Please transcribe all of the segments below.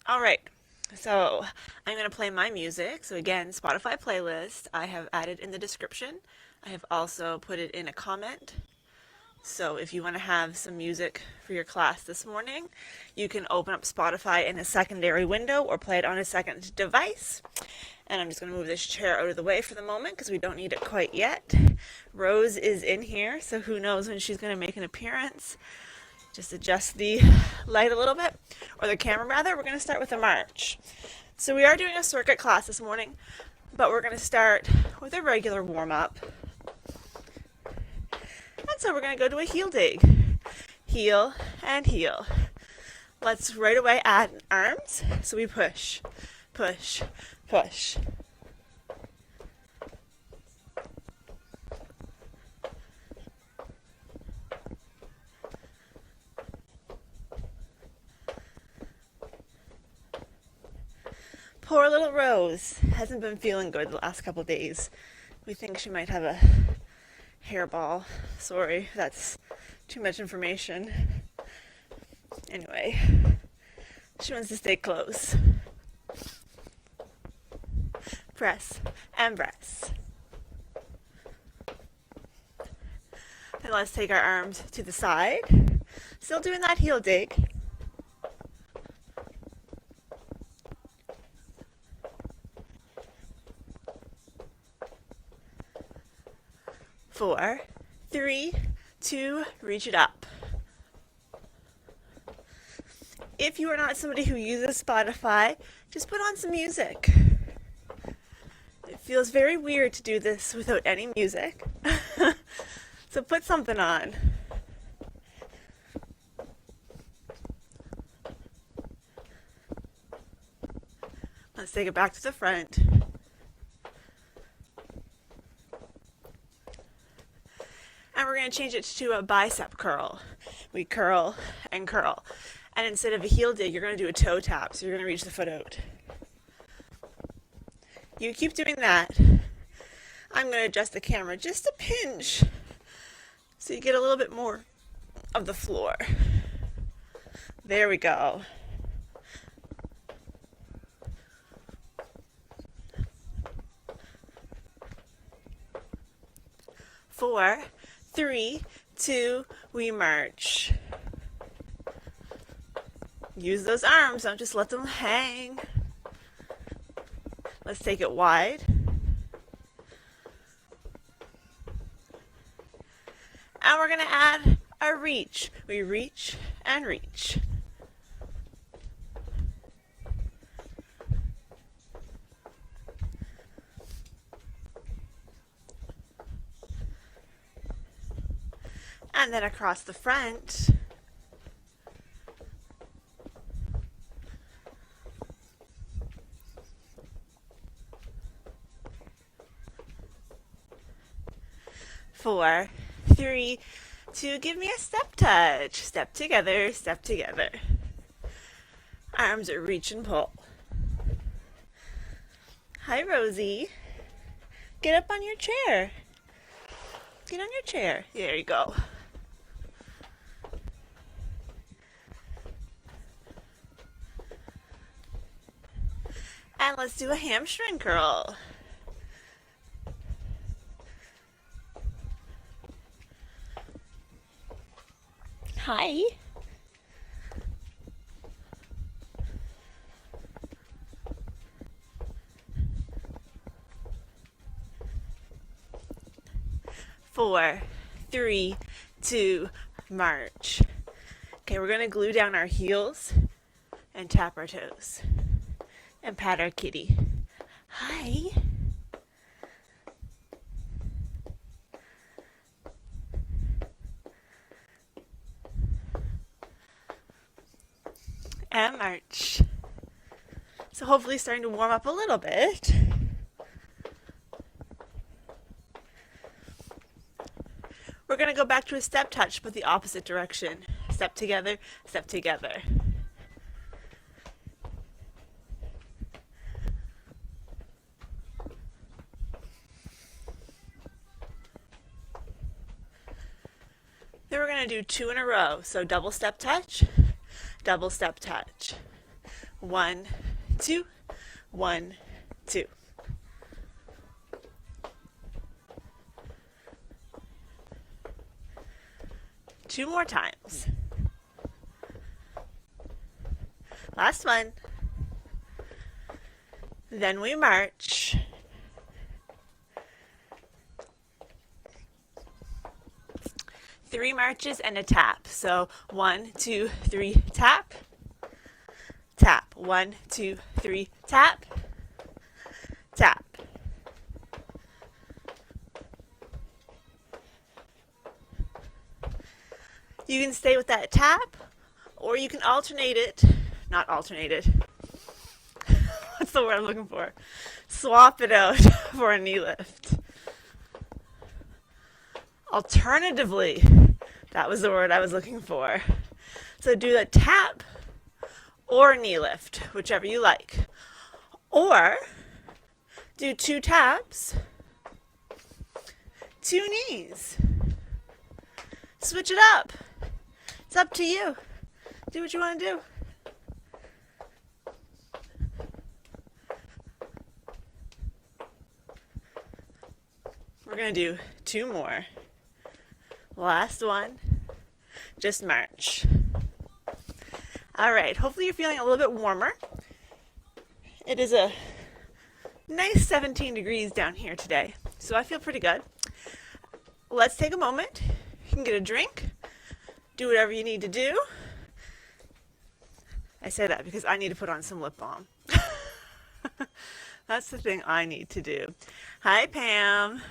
All right, so I'm going to play my music. So again, Spotify playlist I have added in the description. I have also put it in a comment. So if you want to have some music for your class this morning, you can open up Spotify in a secondary window or play it on a second device. And I'm just going to move this chair out of the way for the moment because we don't need it quite yet. Rose is in here, so who knows when she's going to make an appearance. Just adjust the light a little bit, or the camera rather. We're going to start with a march. So we are doing a circuit class this morning, but we're going to start with a regular warm-up. And so we're going to go to a heel dig. Heel and heel. Let's right away add arms. So we push, push, push. Poor little Rose hasn't been feeling good the last couple days. We think she might have a hairball. Sorry, that's too much information. Anyway, she wants to stay close. Press and press. Then let's take our arms to the side. Still doing that heel dig. Four, three, two, reach it up. If you are not somebody who uses Spotify, just put on some music. It feels very weird to do this without any music. So put something on. Let's take it back to the front. And we're going to change it to a bicep curl. We curl and curl. And instead of a heel dig, you're going to do a toe tap. So you're going to reach the foot out. You keep doing that. I'm going to adjust the camera just a pinch so you get a little bit more of the floor. There we go. Four, three, two, we march. Use those arms, don't just let them hang. Let's take it wide. And we're going to add a reach. We reach and reach. And then across the front. Four, three, two, give me a step touch. Step together, step together. Arms are reach and pull. Hi, Rosie. Get up on your chair. Get on your chair. There you go. And let's do a hamstring curl. Hi. Four, three, two, march. Okay, we're going to glue down our heels and tap our toes and pat our kitty. Hi. And march. So hopefully starting to warm up a little bit. We're going to go back to a step touch, but the opposite direction. Step together, step together. Then we're going to do two in a row. So double step touch, double step touch. 1, 2, 1, 2. Two more times. Last one. Then we march. Three marches and a tap. So 1, 2, 3, tap. Tap. 1, 2, 3, tap. Tap. You can stay with that tap, or you can alternate it. Not alternate it. What's the word I'm looking for? Swap it out for a knee lift. Alternatively, that was the word I was looking for. So do the tap or knee lift, whichever you like. Or do 2 taps, 2 knees. Switch it up. It's up to you. Do what you want to do. We're going to do 2 more. Last one. Just march. All right. Hopefully you're feeling a little bit warmer. It is a nice 17 degrees down here today, so I feel pretty good. Let's take a moment. You can get a drink. Do whatever you need to do. I say that because I need to put on some lip balm. That's the thing I need to do. Hi, Pam.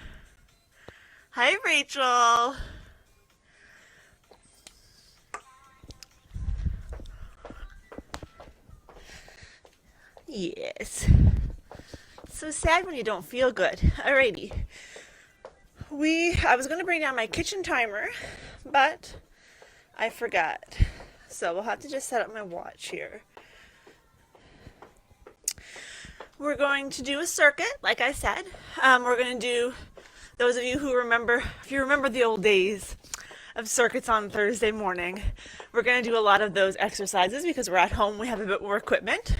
Hi, Rachel. Yes. It's so sad when you don't feel good. Alrighty. I was going to bring down my kitchen timer, but I forgot. So we'll have to just set up my watch here. We're going to do a circuit, like I said. We're going to do, those of you who remember, if you remember the old days of circuits on Thursday morning, we're going to do a lot of those exercises because we're at home, we have a bit more equipment.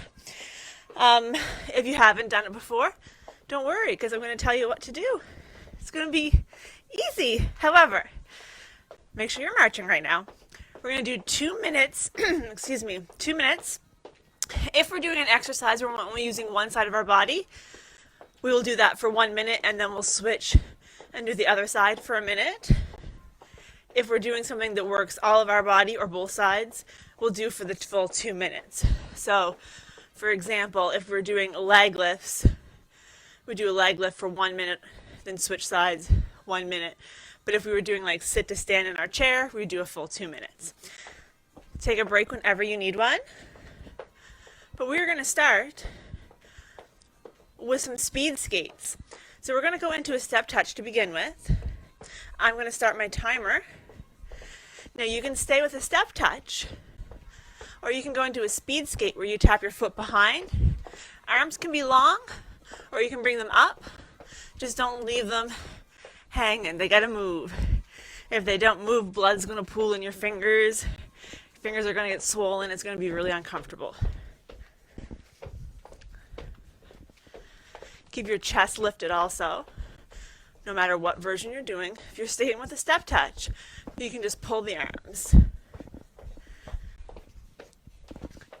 If you haven't done it before, don't worry, because I'm going to tell you what to do. It's going to be easy. However, make sure you're marching right now. We're going to do 2 minutes, 2 minutes. If we're doing an exercise where we're only using one side of our body, we will do that for 1 minute and then we'll switch and do the other side for a minute. If we're doing something that works all of our body or both sides, we'll do for the full 2 minutes. So, for example, if we're doing leg lifts, we do a leg lift for 1 minute, then switch sides 1 minute. But if we were doing like sit to stand in our chair, we do a full 2 minutes. Take a break whenever you need one. But we're going to start with some speed skates. So we're going to go into a step touch to begin with. I'm going to start my timer. Now you can stay with a step touch, or you can go into a speed skate where you tap your foot behind. Arms can be long, or you can bring them up. Just don't leave them hanging. They got to move. If they don't move, blood's going to pool in your fingers. Your fingers are going to get swollen. It's going to be really uncomfortable. Keep your chest lifted also, no matter what version you're doing. If you're staying with a step touch, you can just pull the arms.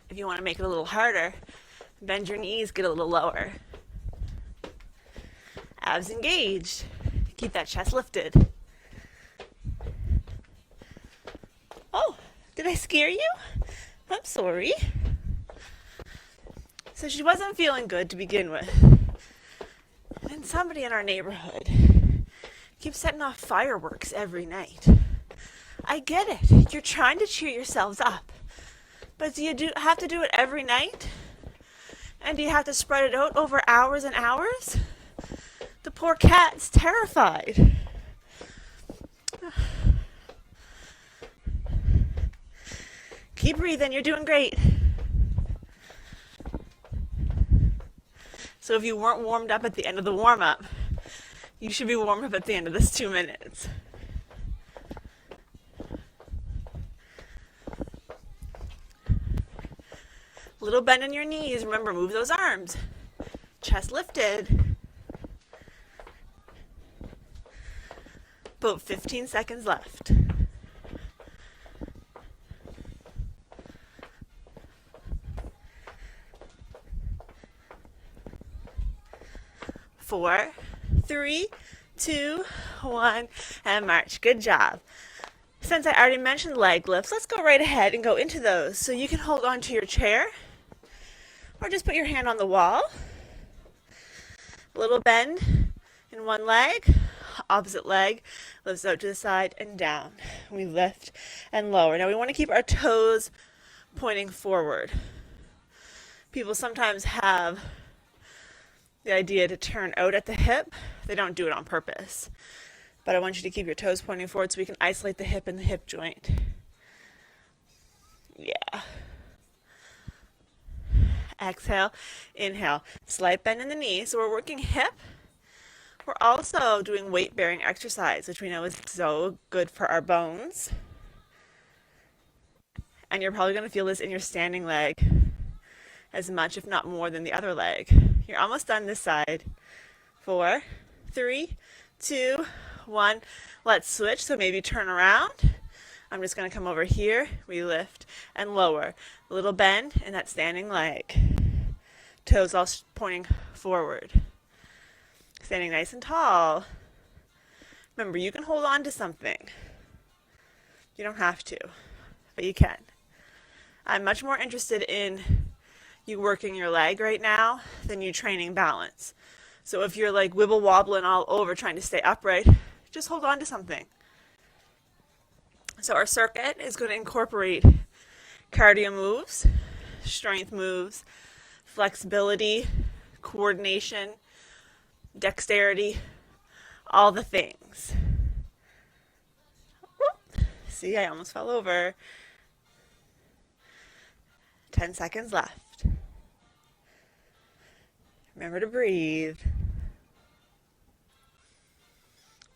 If you want to make it a little harder, bend your knees, get a little lower. Abs engaged. Keep that chest lifted. Oh, did I scare you? I'm sorry. So she wasn't feeling good to begin with. And somebody in our neighborhood keeps setting off fireworks every night. I get it. You're trying to cheer yourselves up. But do you have to do it every night? And do you have to spread it out over hours and hours? The poor cat's terrified. Keep breathing. You're doing great. So if you weren't warmed up at the end of the warm-up, you should be warmed up at the end of this 2 minutes. Little bend in your knees. Remember, move those arms. Chest lifted. About 15 seconds left. 4, 3, 2, 1, and march. Good job. Since I already mentioned leg lifts, let's go right ahead and go into those. So you can hold on to your chair or just put your hand on the wall. A little bend in one leg, opposite leg lifts out to the side and down. We lift and lower. Now we want to keep our toes pointing forward. People sometimes have the idea to turn out at the hip. They don't do it on purpose. But I want you to keep your toes pointing forward so we can isolate the hip and the hip joint. Yeah. Exhale, inhale. Slight bend in the knee. So we're working hip. We're also doing weight-bearing exercise, which we know is so good for our bones. And you're probably going to feel this in your standing leg as much, if not more, than the other leg. You're almost done this side. 4, 3, 2, 1. Let's switch. So maybe turn around. I'm just going to come over here. We lift and lower. A little bend in that standing leg. Toes all pointing forward. Standing nice and tall. Remember, you can hold on to something. You don't have to, but you can. I'm much more interested in you working your leg right now than you training balance. So if you're like wibble wobbling all over trying to stay upright, just hold on to something. So our circuit is going to incorporate cardio moves, strength moves, flexibility, coordination, dexterity, all the things. Whoop. See, I almost fell over. 10 seconds left. Remember to breathe.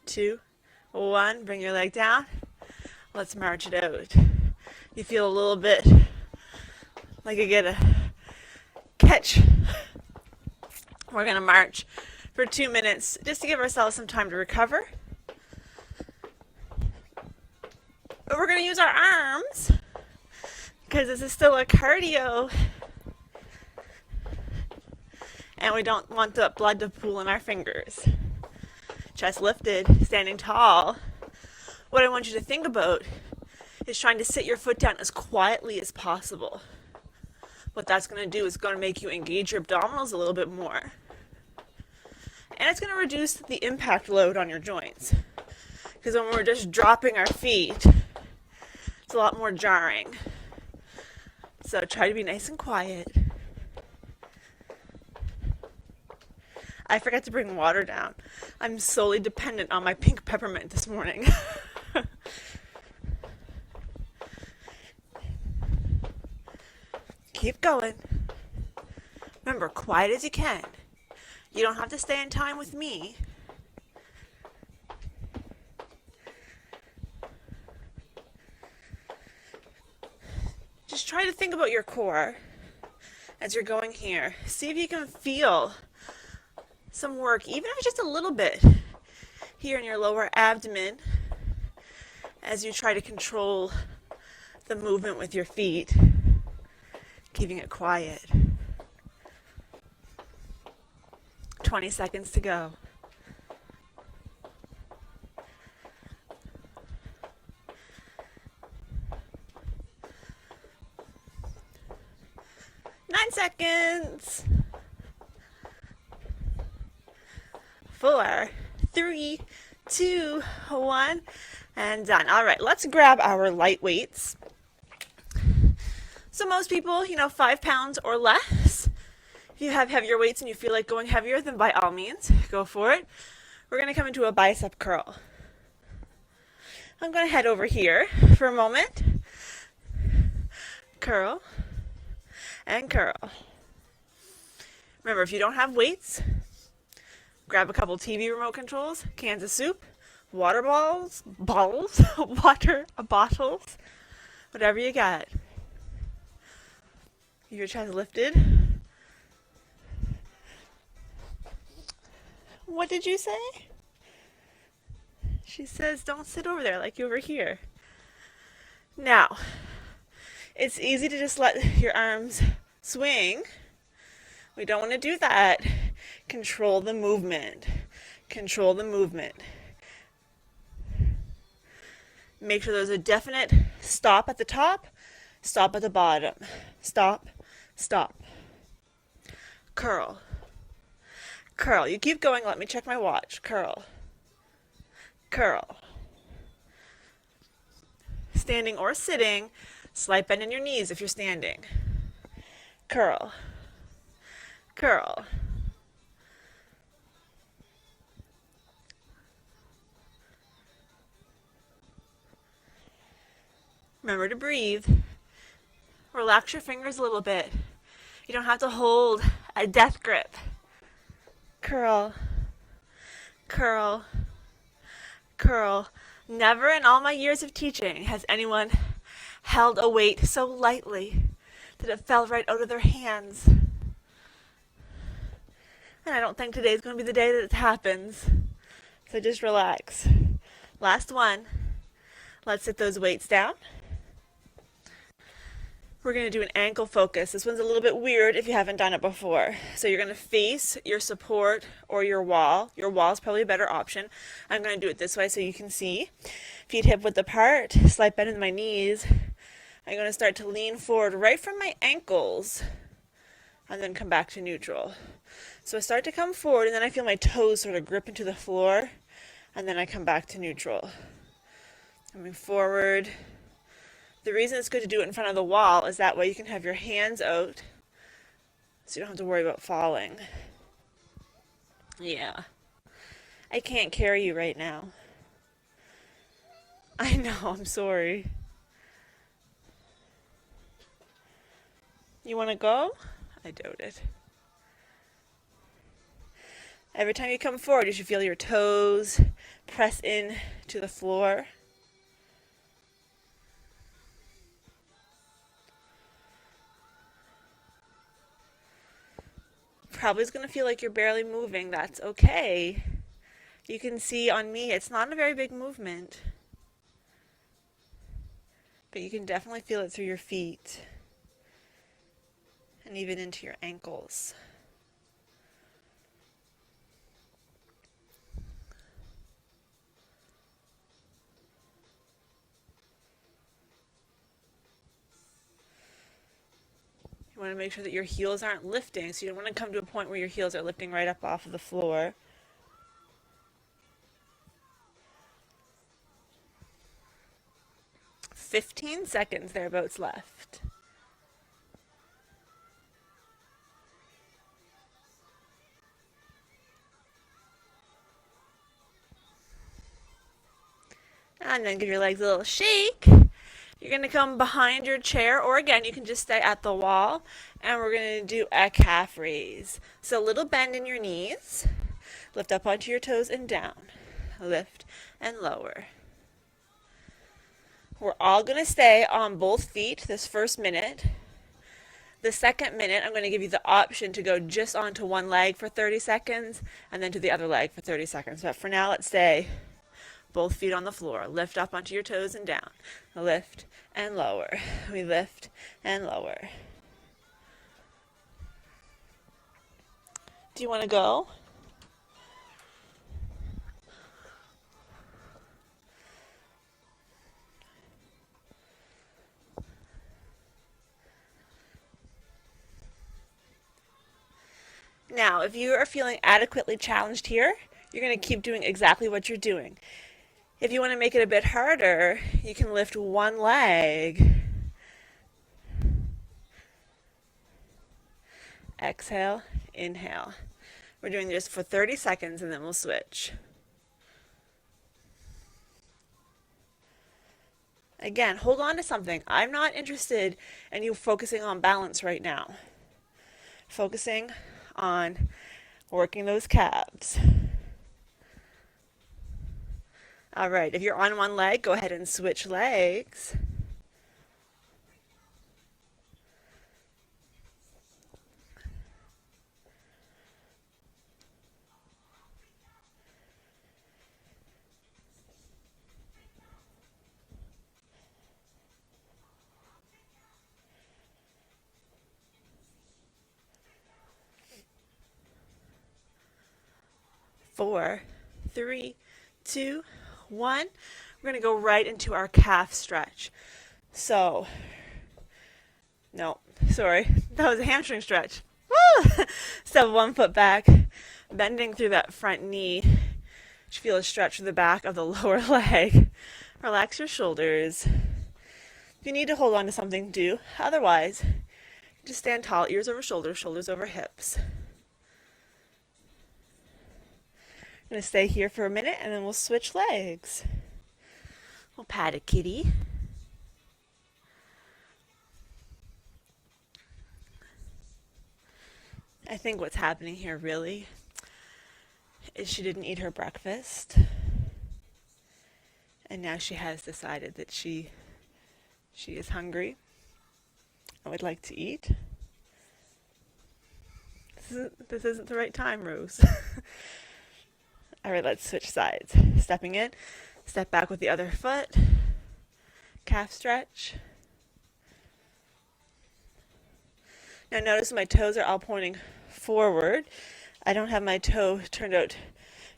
2, 1, bring your leg down. Let's march it out. You feel a little bit like you get a catch. We're going to march for 2 minutes just to give ourselves some time to recover. But we're going to use our arms because this is still a cardio and we don't want the blood to pool in our fingers. Chest lifted, standing tall. What I want you to think about is trying to sit your foot down as quietly as possible. What that's going to do is going to make you engage your abdominals a little bit more. And it's going to reduce the impact load on your joints. Because when we're just dropping our feet, it's a lot more jarring. So try to be nice and quiet. I forgot to bring water down. I'm solely dependent on my pink peppermint this morning. Keep going. Remember, quiet as you can. You don't have to stay in time with me. Just try to think about your core as you're going here. See if you can feel some work, even if it's just a little bit, here in your lower abdomen as you try to control the movement with your feet, keeping it quiet. 20 seconds to go. Nine seconds. 4, 3, 2, 1, and done. All right, let's grab our light weights. So most people, 5 pounds or less. If you have heavier weights and you feel like going heavier, then by all means, go for it. We're going to come into a bicep curl. I'm going to head over here for a moment. Curl and curl. Remember, if you don't have weights, grab a couple TV remote controls, cans of soup, water bottles, water bottles, whatever you got. Your chest lifted. What did you say? She says, don't sit over there like you were here. Now, it's easy to just let your arms swing. We don't want to do that. Control the movement. Control the movement. Make sure there's a definite stop at the top, stop at the bottom. Stop, stop. Curl. Curl. You keep going. Let me check my watch. Curl. Curl. Standing or sitting, slight bend in your knees if you're standing. Curl. Curl. Remember to breathe. Relax your fingers a little bit. You don't have to hold a death grip. Curl. Curl. Curl. Never in all my years of teaching has anyone held a weight so lightly that it fell right out of their hands. And I don't think today's going to be the day that it happens. So just relax. Last one. Let's sit those weights down. We're going to do an ankle focus. This one's a little bit weird if you haven't done it before. So you're going to face your support or your wall. Your wall is probably a better option. I'm going to do it this way so you can see. Feet hip width apart, slight bend in my knees. I'm going to start to lean forward right from my ankles and then come back to neutral. So I start to come forward and then I feel my toes sort of grip into the floor and then I come back to neutral. Coming forward. The reason it's good to do it in front of the wall is that way you can have your hands out so you don't have to worry about falling. Yeah. I can't carry you right now. I know, I'm sorry. You want to go? I doubt it. Every time you come forward, you should feel your toes press in to the floor. Probably is going to feel like you're barely moving. That's okay. You can see on me, it's not a very big movement. But you can definitely feel it through your feet and even into your ankles. You want to make sure that your heels aren't lifting, so you don't want to come to a point where your heels are lifting right up off of the floor. "15 seconds thereabouts left. And then give your legs a little shake. You're going to come behind your chair, or again, you can just stay at the wall, and we're going to do a calf raise. So a little bend in your knees. Lift up onto your toes and down. Lift and lower. We're all going to stay on both feet this first minute. The second minute, I'm going to give you the option to go just onto one leg for 30 seconds, and then to the other leg for 30 seconds. But for now, let's stay both feet on the floor. Lift up onto your toes and down. Lift and lower. We lift and lower. Do you want to go? Now, if you are feeling adequately challenged here, you're going to keep doing exactly what you're doing. If you want to make it a bit harder, you can lift one leg. Exhale, inhale. We're doing this for 30 seconds and then we'll switch. Again, hold on to something. I'm not interested in you focusing on balance right now. Focusing on working those calves. All right, if you're on one leg, go ahead and switch legs. 4, 3, 2, 1. We're going to go right into our calf stretch. So, no, sorry, that was a hamstring stretch. Woo! Step 1 foot back, bending through that front knee. You feel a stretch through the back of the lower leg. Relax your shoulders. If you need to hold on to something, do. Otherwise, just stand tall, ears over shoulders, shoulders over hips. I'm going to stay here for a minute and then we'll switch legs. We'll pat a kitty. I think what's happening here really is she didn't eat her breakfast. And now she has decided that she is hungry. I would like to eat. This isn't the right time, Rose. All right, let's switch sides. Stepping in, step back with the other foot. Calf stretch. Now notice my toes are all pointing forward. I don't have my toe turned out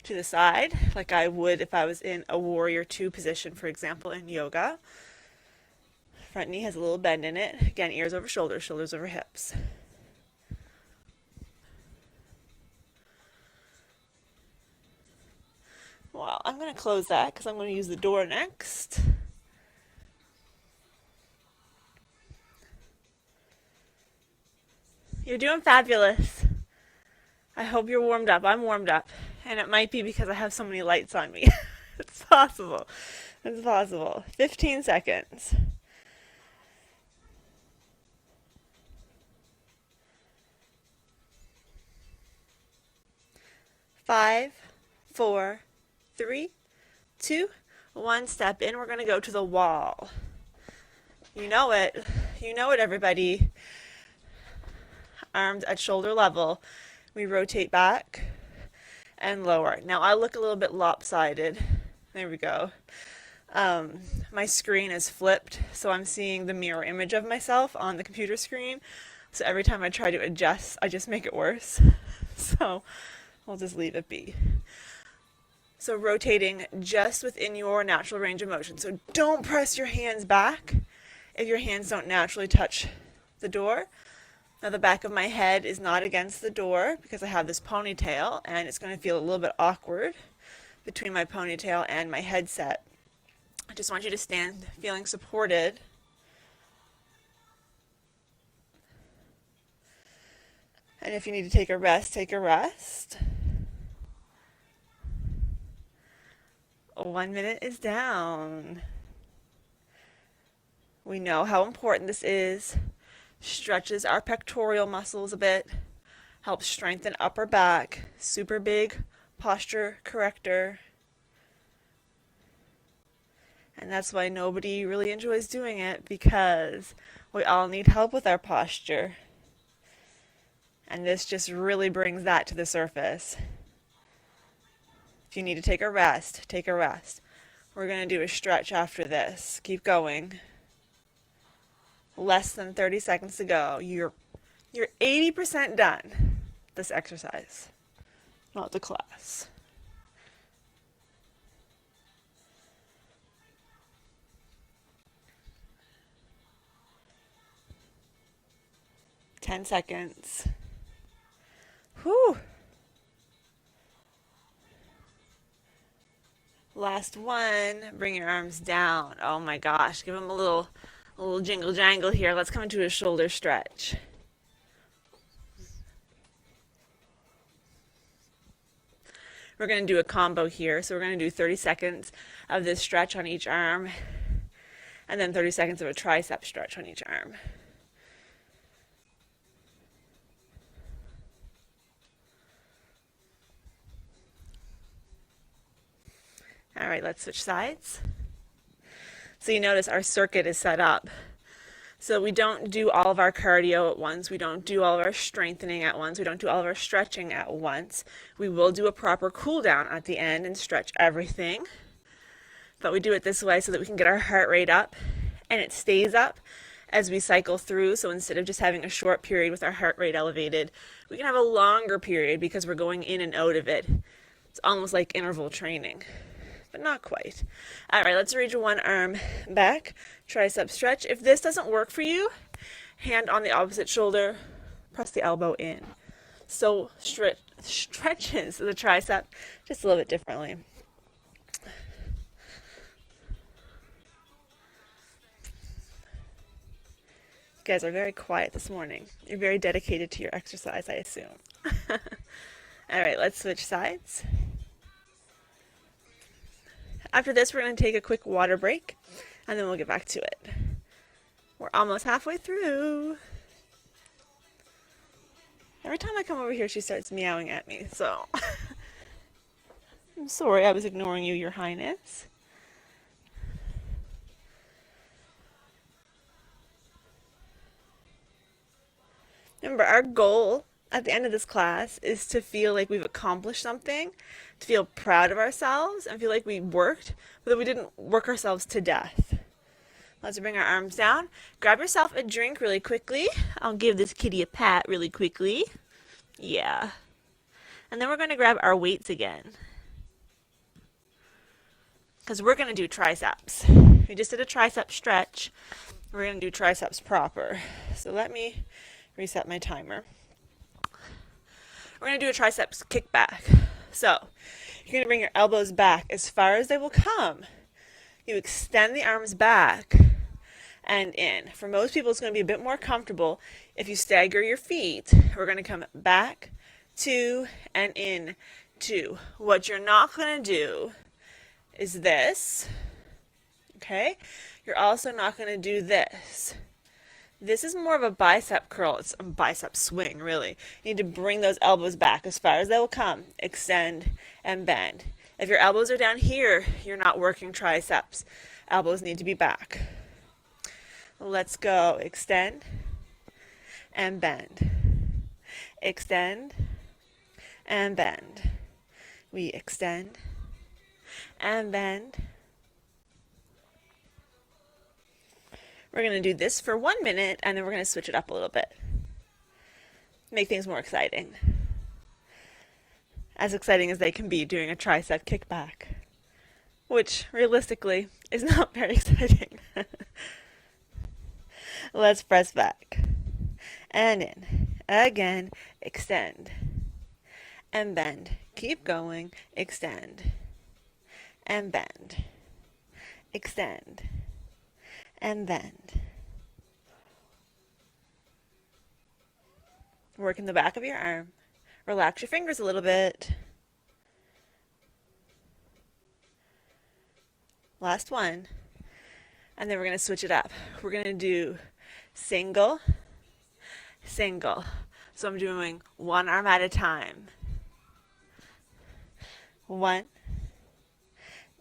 to the side like I would if I was in a warrior 2 position, for example, in yoga. Front knee has a little bend in it. Again, ears over shoulders, shoulders over hips. Well, I'm going to close that because I'm going to use the door next. You're doing fabulous. I hope you're warmed up. I'm warmed up. And it might be because I have so many lights on me. It's possible. It's possible. 15 seconds. 5, 4, 3, 2, 1. Step in. We're going to go to the wall. You know it. You know it, everybody. Arms at shoulder level. We rotate back and lower. Now I look a little bit lopsided. There we go. My screen is flipped, so I'm seeing the mirror image of myself on the computer screen. So every time I try to adjust, I just make it worse. So I'll just leave it be. So rotating just within your natural range of motion. So don't press your hands back if your hands don't naturally touch the door. Now the back of my head is not against the door because I have this ponytail and it's going to feel a little bit awkward between my ponytail and my headset. I just want you to stand feeling supported. And if you need to take a rest, take a rest. 1 minute is down. We know how important this is. Stretches our pectoral muscles a bit, helps strengthen upper back, super big posture corrector. And that's why nobody really enjoys doing it, because we all need help with our posture. And this just really brings that to the surface. If you need to take a rest, take a rest. We're going to do a stretch after this. Keep going. Less than 30 seconds to go. You're 80% done this exercise, not the class. Ten seconds. Whew. Last one. Bring your arms down. Oh my gosh. Give them a little jingle jangle here. Let's come into a shoulder stretch. We're going to do a combo here. So we're going to do 30 seconds of this stretch on each arm, and then 30 seconds of a tricep stretch on each arm. All right, let's switch sides. So you notice our circuit is set up. So we don't do all of our cardio at once. We don't do all of our strengthening at once. We don't do all of our stretching at once. We will do a proper cool down at the end and stretch everything. But we do it this way so that we can get our heart rate up, and it stays up as we cycle through. So instead of just having a short period with our heart rate elevated, we can have a longer period because we're going in and out of it. It's almost like interval training, but not quite. All right, let's reach one arm back, tricep stretch. If this doesn't work for you, hand on the opposite shoulder, press the elbow in. So stretches the tricep just a little bit differently. You guys are very quiet this morning. You're very dedicated to your exercise, I assume. All right, let's switch sides. After this, we're going to take a quick water break, and then we'll get back to it. We're almost halfway through. Every time I come over here, she starts meowing at me, so I'm sorry I was ignoring you, Your Highness. Remember, our goal at the end of this class is to feel like we've accomplished something, to feel proud of ourselves, and feel like we worked, but that we didn't work ourselves to death. Let's bring our arms down. Grab yourself a drink really quickly. I'll give this kitty a pat really quickly. Yeah. And then we're going to grab our weights again, because we're going to do triceps. We just did a tricep stretch. We're going to do triceps proper. So let me reset my timer. We're going to do a triceps kickback. So you're going to bring your elbows back as far as they will come. You extend the arms back and in. For most people, it's going to be a bit more comfortable if you stagger your feet. We're going to come back, two, and in, two. What you're not going to do is this. Okay? You're also not going to do this. This is more of a bicep curl. It's a bicep swing, really. You need to bring those elbows back as far as they will come. Extend and bend. If your elbows are down here, you're not working triceps. Elbows need to be back. Let's go. Extend and bend. Extend and bend. We extend and bend. We're going to do this for 1 minute, and then we're going to switch it up a little bit. Make things more exciting. As exciting as they can be doing a tricep kickback, which realistically is not very exciting. Let's press back and in. Again, extend and bend. Keep going. Extend and bend. Extend and bend. Work in the back of your arm. Relax your fingers a little bit. Last one. And then we're going to switch it up. We're going to do single, single. So I'm doing one arm at a time. 1,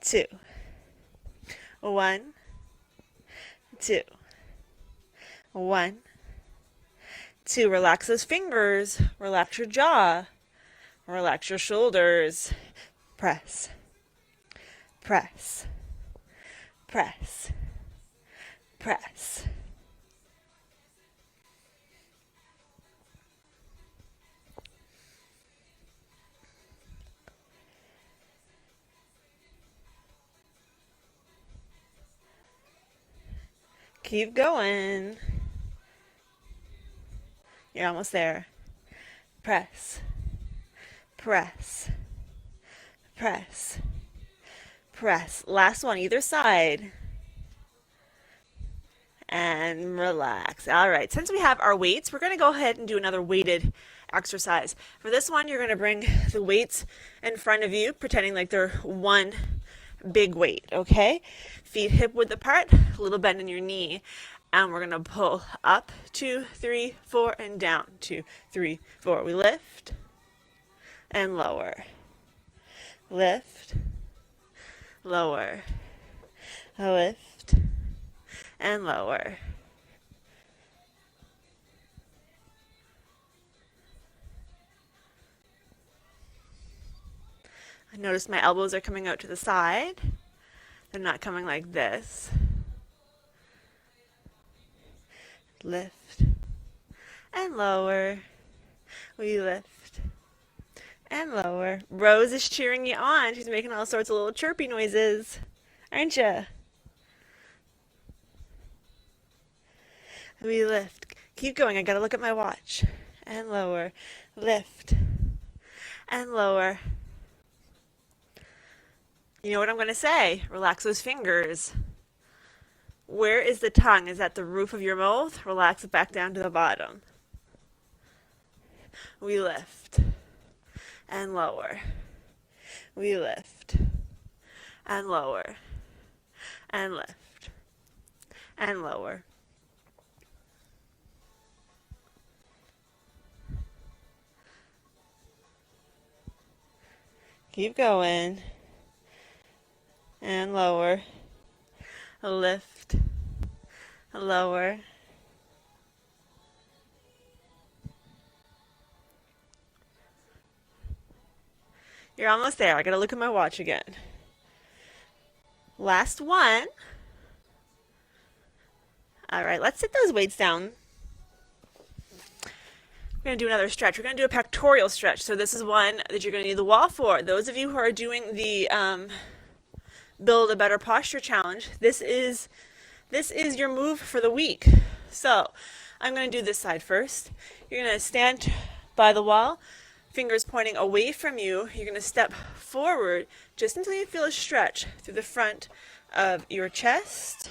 2. 1, 2. 1, 2. Relax those fingers. Relax your jaw. Relax your shoulders. Press. Press. Press. Press. Keep going. You're almost there. Press. Press. Press. Press. Last one, either side. And relax. All right, since we have our weights, we're going to go ahead and do another weighted exercise. For this one, you're going to bring the weights in front of you, pretending like they're one big weight, okay? Feet hip width apart, a little bend in your knee. And we're going to pull up, 2, 3, 4, and down, 2, 3, 4. We lift and lower. Lift, lower, lift, and lower. I notice my elbows are coming out to the side. They're not coming like this. Lift and lower. We lift and lower. Rose is cheering you on. She's making all sorts of little chirpy noises, aren't you? We lift. Keep going. I gotta look at my watch. And lower. Lift. And lower. You know what I'm gonna say? Relax those fingers. Where is the tongue? Is that the roof of your mouth? Relax it back down to the bottom. We lift. And lower. We lift. And lower. And lift. And lower. Keep going. And lower. Lift. Lower. You're almost there. I gotta look at my watch again. Last one. All right, let's sit those weights down. We're going to do another stretch. We're going to do a pectoral stretch. So this is one that you're going to need the wall for. Those of you who are doing the Build a Better Posture Challenge, this is your move for the week. So I'm going to do this side first. You're going to stand by the wall, fingers pointing away from you. You're going to step forward just until you feel a stretch through the front of your chest.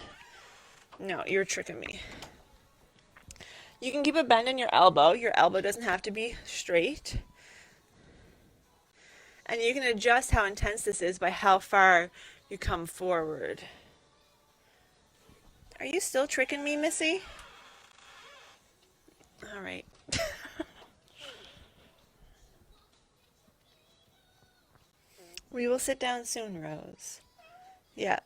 No, you're tricking me. You can keep a bend in your elbow. Your elbow doesn't have to be straight. And you can adjust how intense this is by how far you come forward. Are you still tricking me, Missy? All right. We will sit down soon, Rose. Yeah.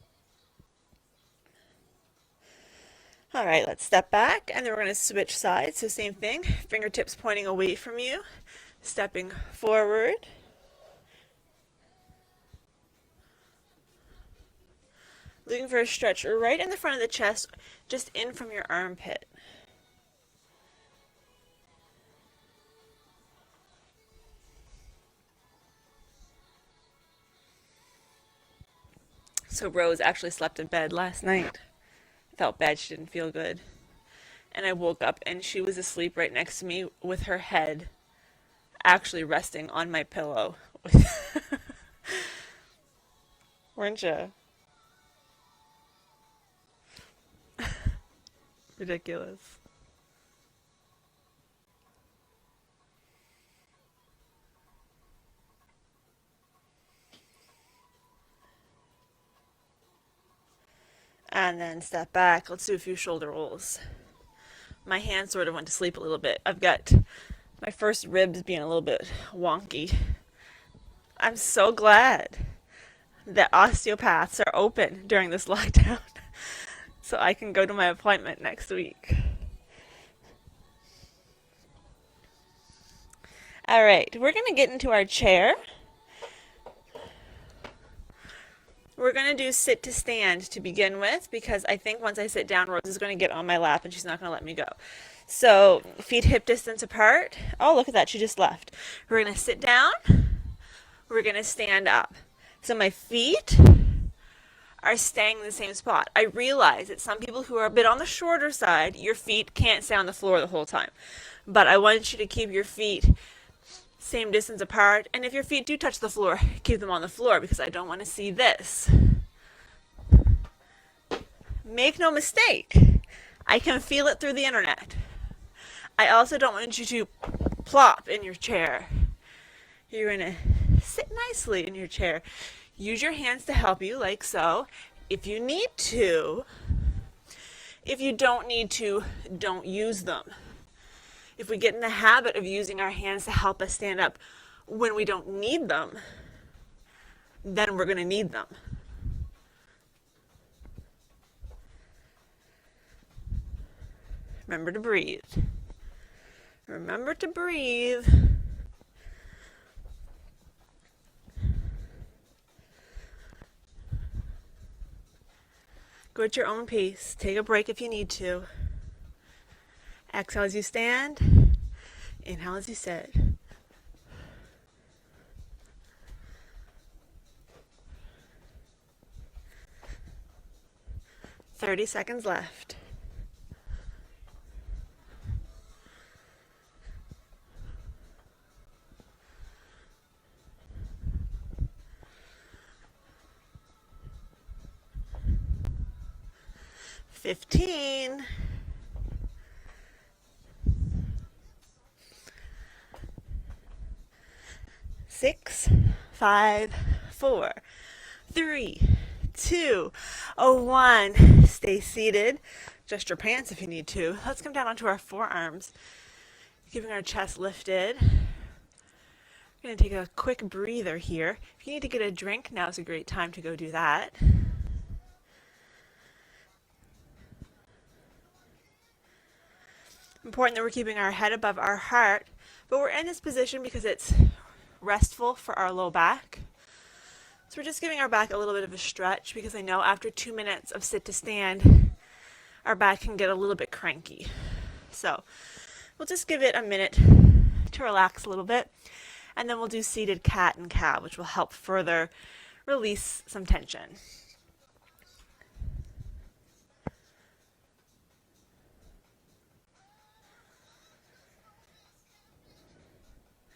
All right, let's step back, and then we're going to switch sides. So same thing, fingertips pointing away from you, stepping forward. Looking for a stretch right in the front of the chest, just in from your armpit. So Rose actually slept in bed last night. Felt bad she didn't feel good. And I woke up and she was asleep right next to me with her head actually resting on my pillow. Weren't you? Ridiculous. And then step back. Let's do a few shoulder rolls. My hand sort of went to sleep a little bit. I've got my first ribs being a little bit wonky. I'm so glad that osteopaths are open during this lockdown so I can go to my appointment next week. All right, we're going to get into our chair. We're going to do sit to stand to begin with because I think once I sit down, Rose is going to get on my lap and she's not going to let me go. So feet hip distance apart. Oh, look at that. She just left. We're going to sit down. We're going to stand up. So my feet are staying in the same spot. I realize that some people who are a bit on the shorter side, your feet can't stay on the floor the whole time. But I want you to keep your feet same distance apart, and if your feet do touch the floor, keep them on the floor because I don't want to see this. Make no mistake, I can feel it through the internet. I also don't want you to plop in your chair. You're going to sit nicely in your chair. Use your hands to help you, like so. If you need to. If you don't need to, don't use them. If we get in the habit of using our hands to help us stand up when we don't need them, then we're going to need them. Remember to breathe. Remember to breathe. Go at your own pace. Take a break if you need to. Exhale as you stand. Inhale as you sit. 30 seconds left. Fifteen. 6, 5, 4, 3, 2, 1. Stay seated. Adjust your pants if you need to. Let's come down onto our forearms, keeping our chest lifted. We're going to take a quick breather here. If you need to get a drink, now's a great time to go do that. Important that we're keeping our head above our heart, but we're in this position because it's restful for our low back. So we're just giving our back a little bit of a stretch because I know after 2 minutes of sit to stand, our back can get a little bit cranky. So we'll just give it a minute to relax a little bit, and then we'll do seated cat and cow, which will help further release some tension.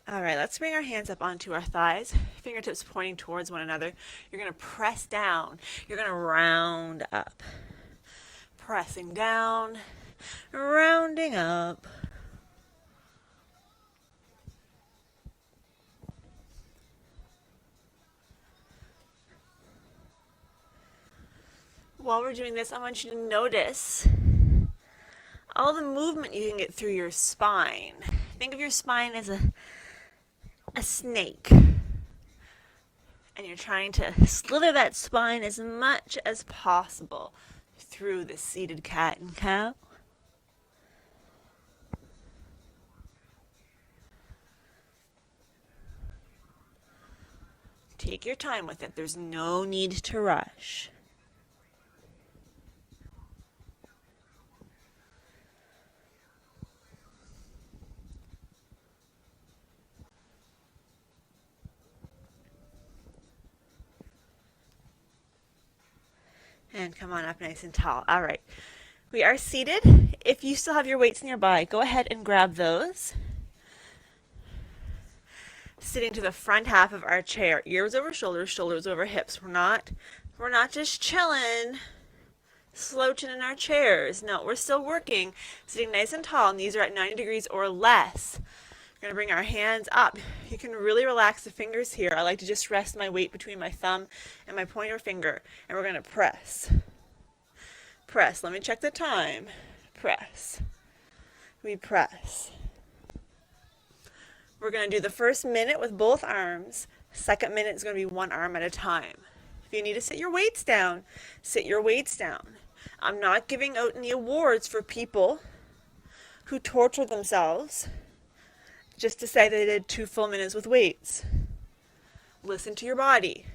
All right, let's bring our hands up onto our thighs, fingertips pointing towards one another. You're going to press down. You're going to round up. Pressing down, rounding up. While we're doing this, I want you to notice all the movement you can get through your spine. Think of your spine as a snake, and you're trying to slither that spine as much as possible through the seated cat and cow. Take your time with it. There's no need to rush. And come on up nice and tall. All right. We are seated. If you still have your weights nearby, go ahead and grab those. Sitting to the front half of our chair, ears over shoulders, shoulders over hips. We're not just chilling, slouching in our chairs. No, we're still working. Sitting nice and tall. Knees are at 90 degrees or less. We're going to bring our hands up. You can really relax the fingers here. I like to just rest my weight between my thumb and my pointer finger. And we're going to press. Press. Let me check the time. Press. We press. We're going to do the first minute with both arms. Second minute is going to be one arm at a time. If you need to sit your weights down, sit your weights down. I'm not giving out any awards for people who tortured themselves just to say they did 2 full minutes with weights. Listen to your body.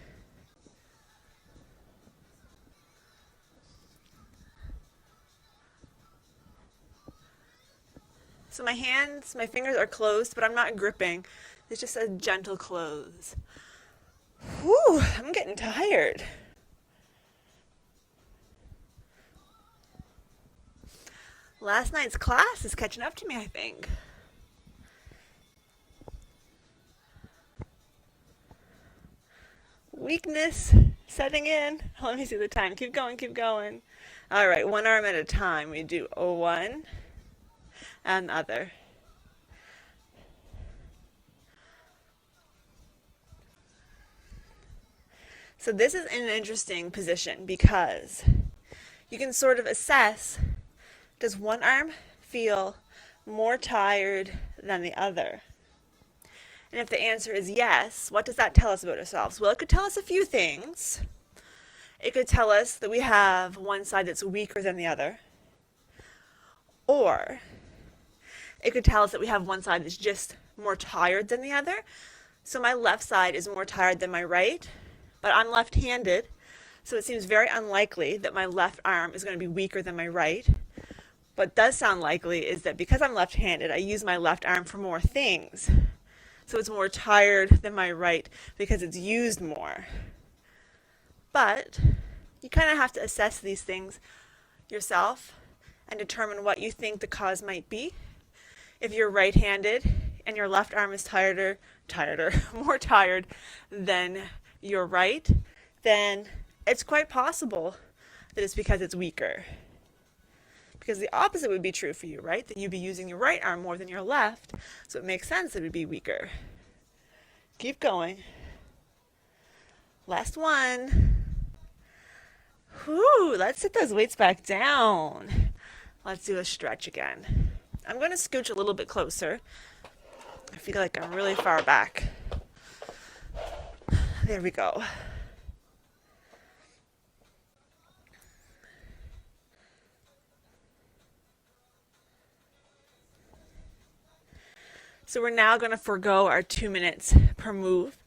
So my hands, my fingers are closed, but I'm not gripping. It's just a gentle close. Whew, I'm getting tired. Last night's class is catching up to me, I think. Weakness setting in. Let me see the time. Keep going, keep going. All right, one arm at a time. We do a one and the other. So this is an interesting position because you can sort of assess, does one arm feel more tired than the other? And if the answer is yes, what does that tell us about ourselves? Well, it could tell us a few things. It could tell us that we have one side that's weaker than the other. Or it could tell us that we have one side that's just more tired than the other. So my left side is more tired than my right, but I'm left-handed, so it seems very unlikely that my left arm is going to be weaker than my right. What does sound likely is that because I'm left-handed, I use my left arm for more things. So it's more tired than my right because it's used more. But you kind of have to assess these things yourself and determine what you think the cause might be. If you're right-handed and your left arm is more tired than your right, then it's quite possible that it's because it's weaker. Because the opposite would be true for you, right? That you'd be using your right arm more than your left, so it makes sense that it would be weaker. Keep going. Last one. Whew, let's sit those weights back down. Let's do a stretch again. I'm going to scooch a little bit closer. I feel like I'm really far back. There we go. So we're now going to forego our 2 minutes per move,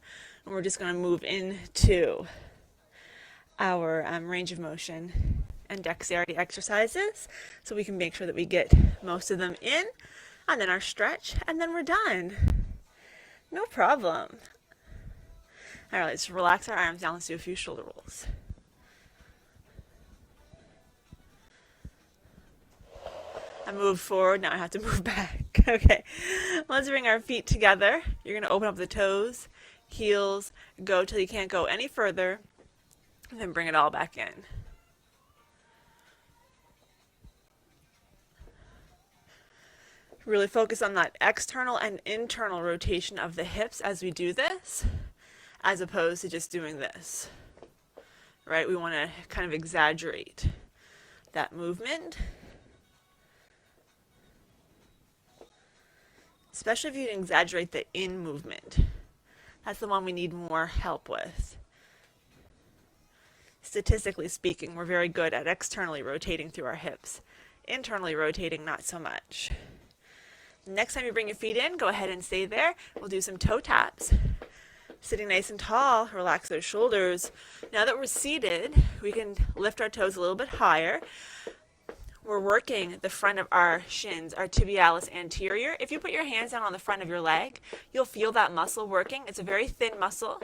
and we're just going to move into our range of motion and dexterity exercises so we can make sure that we get most of them in, and then our stretch, and then we're done. No problem. All right, let's relax our arms down. Let's do a few shoulder rolls. I moved forward, now I have to move back. Okay, let's bring our feet together. You're going to open up the toes, heels, go till you can't go any further, and then bring it all back in. Really focus on that external and internal rotation of the hips as we do this, as opposed to just doing this, right? We want to kind of exaggerate that movement. Especially if you exaggerate the in movement. That's the one we need more help with. Statistically speaking, we're very good at externally rotating through our hips. Internally rotating, not so much. Next time you bring your feet in, go ahead and stay there. We'll do some toe taps. Sitting nice and tall, relax those shoulders. Now that we're seated, we can lift our toes a little bit higher. We're working the front of our shins, our tibialis anterior. If you put your hands down on the front of your leg, you'll feel that muscle working. It's a very thin muscle.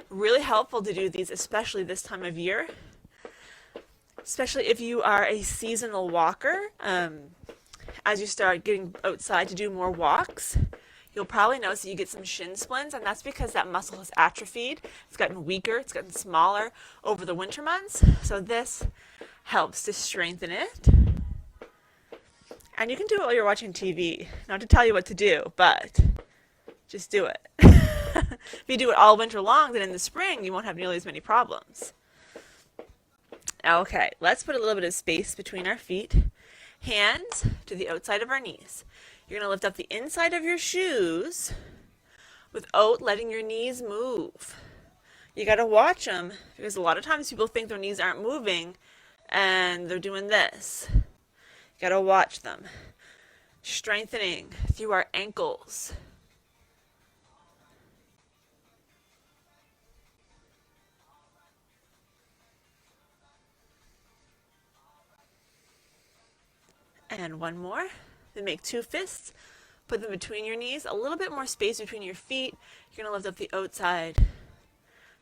Really helpful to do these, especially this time of year. Especially if you are a seasonal walker. As you start getting outside to do more walks, you'll probably notice that you get some shin splints, and that's because that muscle has atrophied. It's gotten weaker, it's gotten smaller over the winter months. So this helps to strengthen it. And you can do it while you're watching TV. Not to tell you what to do, but just do it. If you do it all winter long, then in the spring you won't have nearly as many problems. Okay, let's put a little bit of space between our feet. Hands to the outside of our knees. You're going to lift up the inside of your shoes without letting your knees move. You got to watch them, because a lot of times people think their knees aren't moving and they're doing this. You got to watch them. Strengthening through our ankles. And one more. Then make two fists. Put them between your knees. A little bit more space between your feet. You're going to lift up the outside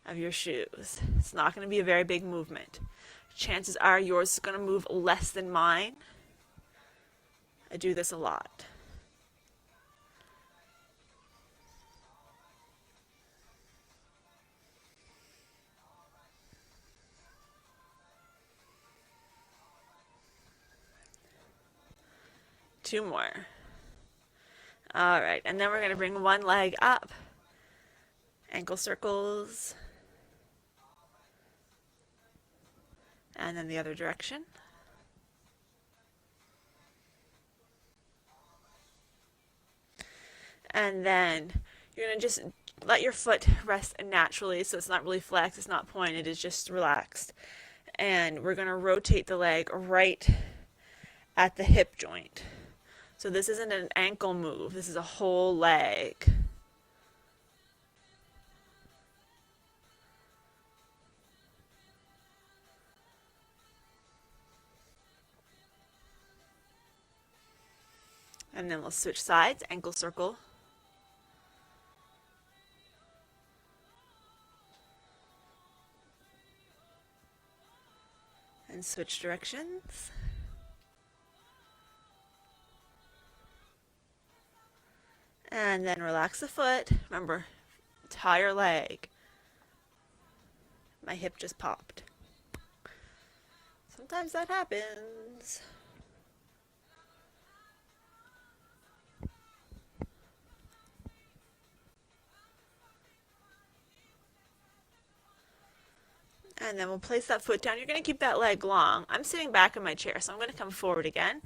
of your shoes. It's not going to be a very big movement. Chances are yours is going to move less than mine. I do this a lot. Two more. All right, and then we're going to bring one leg up. Ankle circles. And then the other direction. And then you're going to just let your foot rest naturally, so it's not really flexed, it's not pointed, it's just relaxed. And we're going to rotate the leg right at the hip joint. So this isn't an ankle move, this is a whole leg. And then we'll switch sides, ankle circle. and switch directions. And then relax the foot. Remember, tie your leg. My hip just popped. Sometimes that happens. And then we'll place that foot down. You're going to keep that leg long. I'm sitting back in my chair, so I'm going to come forward again.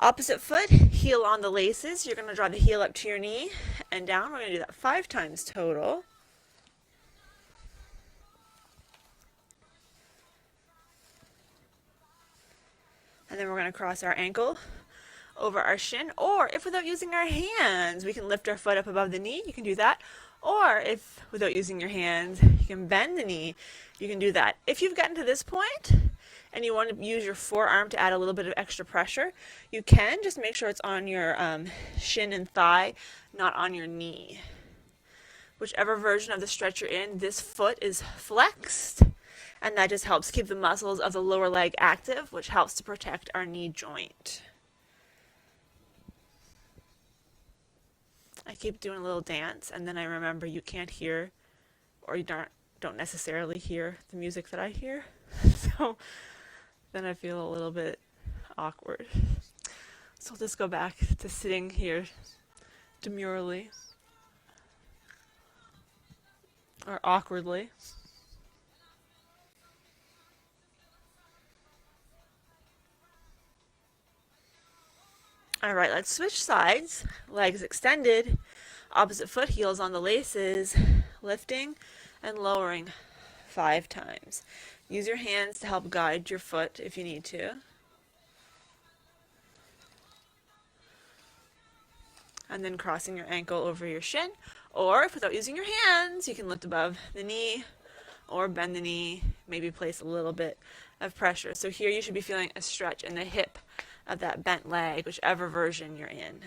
Opposite foot, heel on the laces. You're going to draw the heel up to your knee and down. We're going to do that 5 times total. And then we're going to cross our ankle over our shin, or if without using our hands, we can lift our foot up above the knee, you can do that. Or if without using your hands, you can bend the knee, you can do that. If you've gotten to this point and you want to use your forearm to add a little bit of extra pressure, you can. Just make sure it's on your shin and thigh, not on your knee. Whichever version of the stretch you're in, this foot is flexed, and that just helps keep the muscles of the lower leg active, which helps to protect our knee joint. I keep doing a little dance, and then I remember you can't hear, or you don't necessarily hear the music that I hear. So then I feel a little bit awkward. So I'll just go back to sitting here demurely or awkwardly. All right, let's switch sides. Legs extended, opposite foot, heels on the laces, lifting and lowering 5 times. Use your hands to help guide your foot if you need to. And then crossing your ankle over your shin, or if without using your hands, you can lift above the knee or bend the knee, maybe place a little bit of pressure. So here you should be feeling a stretch in the hip of that bent leg, whichever version you're in.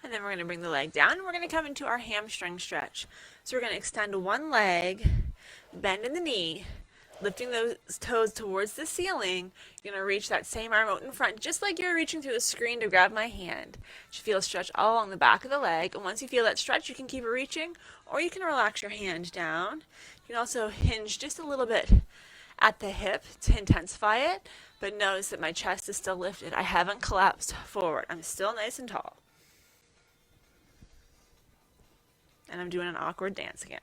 And then we're going to bring the leg down, and we're going to come into our hamstring stretch. So we're going to extend one leg, bend in the knee, lifting those toes towards the ceiling. You're going to reach that same arm out in front, just like you're reaching through the screen to grab my hand. You should feel a stretch all along the back of the leg. And once you feel that stretch, you can keep reaching, or you can relax your hand down. You can also hinge just a little bit at the hip to intensify it, but notice that my chest is still lifted. I haven't collapsed forward. I'm still nice and tall. And I'm doing an awkward dance again.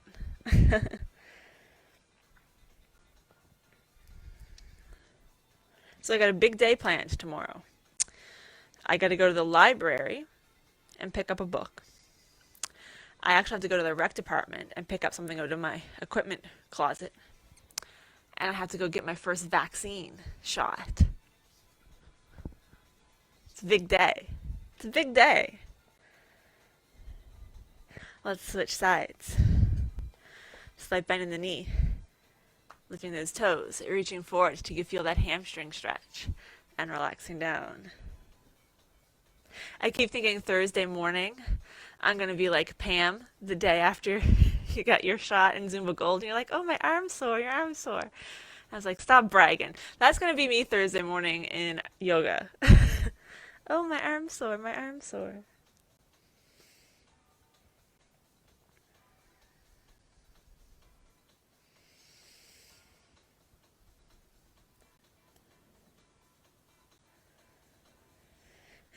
So I got a big day planned tomorrow. I got to go to the library and pick up a book. I actually have to go to the rec department and pick up something out of my equipment closet. And I have to go get my first vaccine shot. It's a big day. It's a big day. Let's switch sides. Slight bend in the knee. Lifting those toes, reaching forward till you feel that hamstring stretch, and relaxing down. I keep thinking Thursday morning, I'm going to be like Pam the day after you got your shot in Zumba Gold, and you're like, oh, my arm's sore, your arm's sore. I was like, stop bragging. That's going to be me Thursday morning in yoga. Oh, my arm's sore, my arm's sore.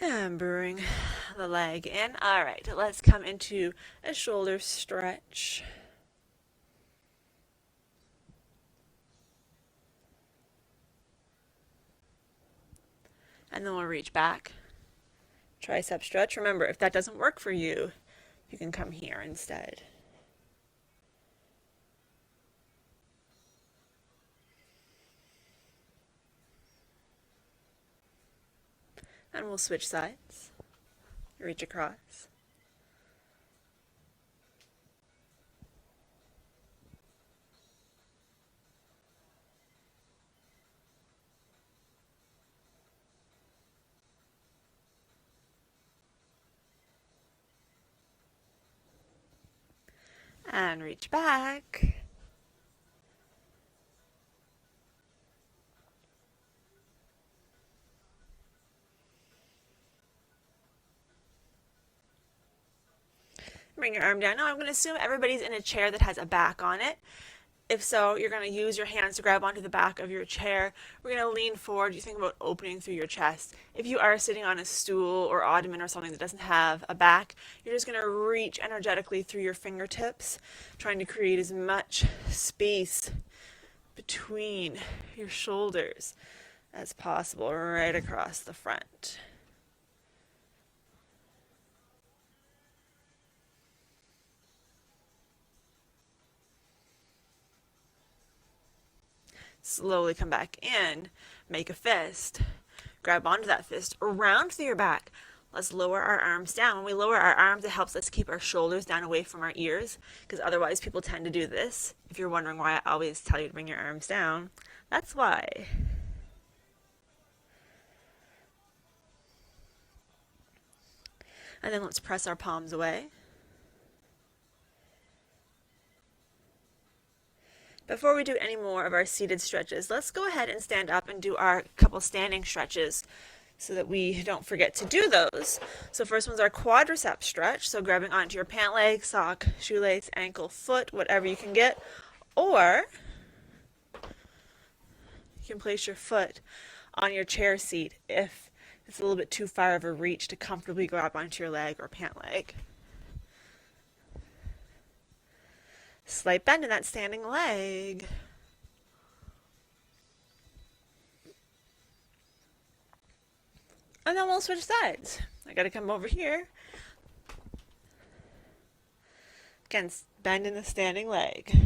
And bring the leg in. All right, let's come into a shoulder stretch. And then we'll reach back. Tricep stretch. Remember, if that doesn't work for you, you can come here instead. And we'll switch sides. Reach across. And reach back. Bring your arm down. Now I'm going to assume everybody's in a chair that has a back on it. If so, you're going to use your hands to grab onto the back of your chair. We're going to lean forward. You think about opening through your chest. If you are sitting on a stool or ottoman or something that doesn't have a back, you're just going to reach energetically through your fingertips, trying to create as much space between your shoulders as possible, right across the front. Slowly come back in, make a fist, grab onto that fist, round through your back. Let's lower our arms down. When we lower our arms, it helps us keep our shoulders down away from our ears, because otherwise people tend to do this. If you're wondering why I always tell you to bring your arms down, that's why. And then let's press our palms away. Before we do any more of our seated stretches, let's go ahead and stand up and do our couple standing stretches so that we don't forget to do those. So first one's our quadricep stretch, so grabbing onto your pant leg, sock, shoelace, ankle, foot, whatever you can get, or you can place your foot on your chair seat if it's a little bit too far of a reach to comfortably grab onto your leg or pant leg. Slight bend in that standing leg. And then we'll switch sides. I gotta come over here. Again, bend in the standing leg.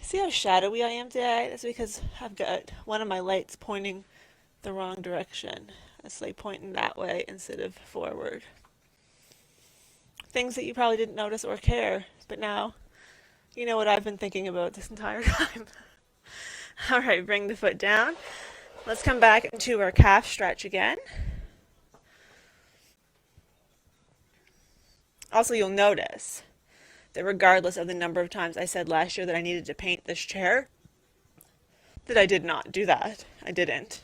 See how shadowy I am today? That's because I've got one of my lights pointing the wrong direction. It's like pointing that way instead of forward. Things that you probably didn't notice or care, but now you know what I've been thinking about this entire time. All right, bring the foot down. Let's come back into our calf stretch again. Also, you'll notice that regardless of the number of times I said last year that I needed to paint this chair, that I did not do that. I didn't.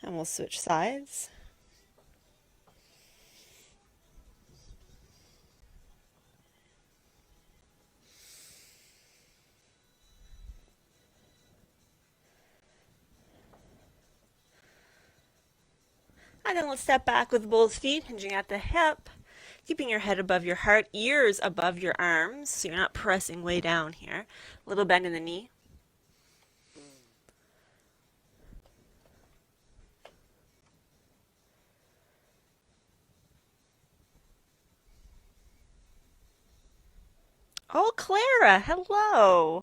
And we'll switch sides. And then let's step back with both feet, hinging at the hip, keeping your head above your heart, ears above your arms, so you're not pressing way down here. A little bend in the knee. Oh, Clara, hello.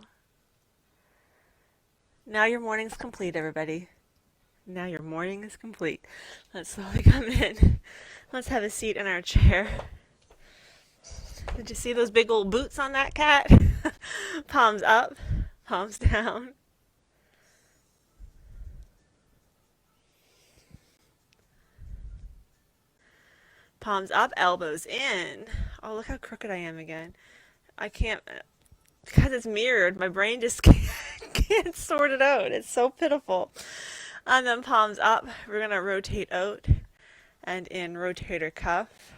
Now your morning's complete, everybody. Now your morning is complete. Let's slowly come in. Let's have a seat in our chair. Did you see those big old boots on that cat? Palms up, palms down. Palms up, elbows in. Oh, look how crooked I am again. I can't, because it's mirrored, my brain just can't sort it out. It's so pitiful. And then palms up. We're going to rotate out and in rotator cuff.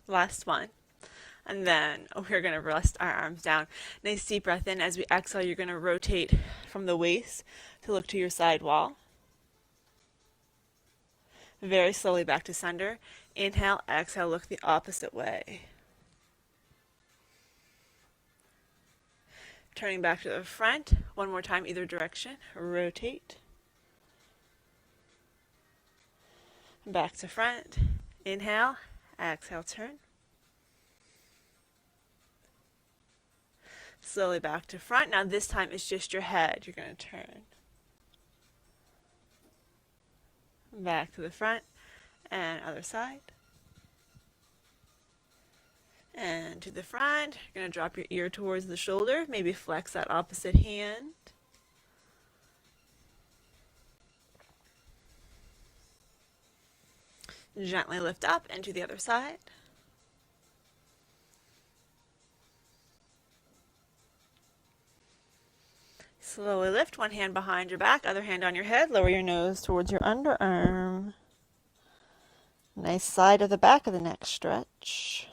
Last one. And then we're going to rest our arms down. Nice deep breath in. As we exhale, you're going to rotate from the waist to look to your side wall. Very slowly back to center. Inhale, exhale, look the opposite way. Turning back to the front. One more time, either direction. Rotate. Back to front. Inhale, exhale, turn. Slowly back to front. Now this time it's just your head. You're going to turn. Back to the front and other side. And to the front. You're going to drop your ear towards the shoulder. Maybe flex that opposite hand. Gently lift up and to the other side. Slowly lift, one hand behind your back, other hand on your head. Lower your nose towards your underarm. Nice side of the back of the neck stretch.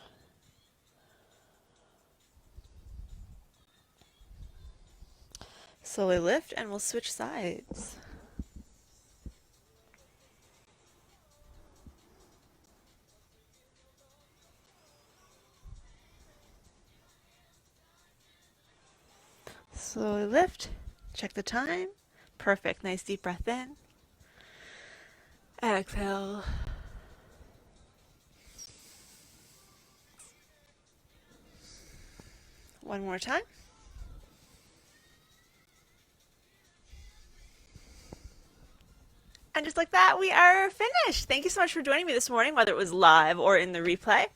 Slowly lift and we'll switch sides. Slowly lift. Check the time. Perfect. Nice deep breath in. Exhale. One more time. And just like that, we are finished. Thank you so much for joining me this morning, whether it was live or in the replay.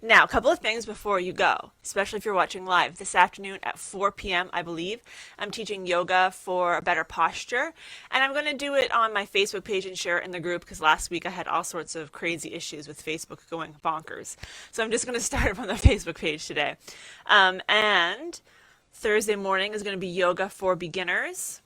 Now, a couple of things before you go, especially if you're watching live. This afternoon at 4 p.m., I believe, I'm teaching yoga for a better posture. And I'm going to do it on my Facebook page and share it in the group because last week I had all sorts of crazy issues with Facebook going bonkers. So I'm just going to start it from the Facebook page today. And Thursday morning is going to be yoga for beginners.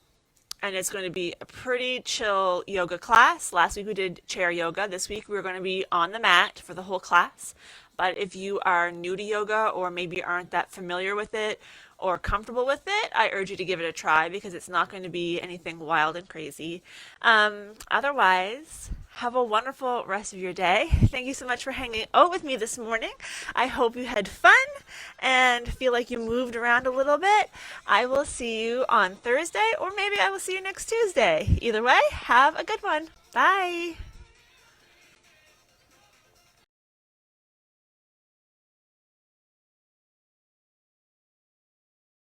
And it's going to be a pretty chill yoga class. Last week we did chair yoga. This week we're going to be on the mat for the whole class. But if you are new to yoga or maybe aren't that familiar with it or comfortable with it, I urge you to give it a try because it's not going to be anything wild and crazy. Otherwise, have a wonderful rest of your day. Thank you so much for hanging out with me this morning. I hope you had fun and feel like you moved around a little bit. I will see you on Thursday or maybe I will see you next Tuesday. Either way, have a good one. Bye.